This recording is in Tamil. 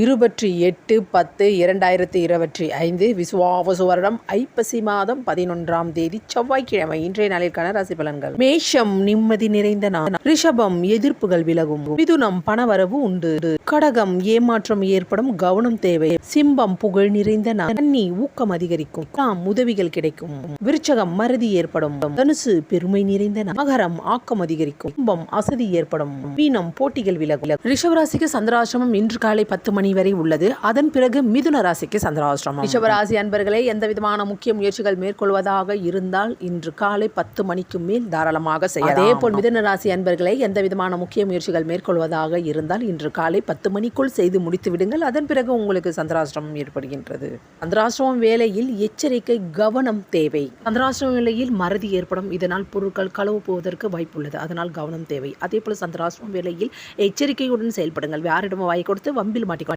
28/10/2025 விசுவாவசு வருடம் ஐப்பசி மாதம் 11ஆம் தேதி செவ்வாய்க்கிழமை. இன்றைய நாளிற்கான ராசி பலன்கள். மேஷம் நிம்மதி நிறைந்த நாள். ரிஷபம் எதிர்ப்புகள் விலகும். மிதுனம் பணவரவு உண்டு. கடகம் ஏமாற்றம் ஏற்படும், கவனம் தேவை. சிம்பம் புகழ் நிறைந்த நாள். கன்னி ஊக்கம் அதிகரிக்கும். உதவிகள் கிடைக்கும். விருச்சகம் மறதி ஏற்படும். தனுசு பெருமை நிறைந்த நாள். மகரம் ஆக்கம் அதிகரிக்கும். கும்பம் அசதி ஏற்படும். மீனம் போட்டிகள் விலகும். ரிஷபராசிக்கு சந்திராசிரமம் இன்று காலை 10 மணி வரை உள்ளது. அதன் பிறகு மிதுன ராசிக்கு சந்திராஷ்டிரமம். ரிஷபராசி அன்பர்களே, எந்த விதமான முக்கிய முயற்சிகள் மேற்கொள்வதாக இருந்தால் இன்று காலை 10 மணிக்கு மேல் தாராளமாக செய்யலாம். அதேபோல் மிதுன ராசி அன்பர்களே, எந்த விதமான முக்கிய முயற்சிகள் மேற்கொள்வதாக இருந்தால் இன்று காலை 10 மணிக்குள் செய்து முடித்து விடுங்கள். அதன் பிறகு உங்களுக்கு சந்திராஷ்டிரமம் ஏற்படுகின்றது. சந்திராஷ்டிரமம் வேளையில் எச்சரிக்கை, கவனம் தேவை. சந்திராஷ்டிரம வேளையில் மறதி ஏற்படும். இதனால் பொருட்கள் களவு போவதற்கு வாய்ப்புள்ளது. அதனால் கவனம் தேவை. அதே போல சந்திராஷ்டிரமம் வேளையில் எச்சரிக்கையுடன் செயல்படுங்கள். யாரிடமும் வாய் கொடுத்து வம்பில் மாட்டிக்கொள்ள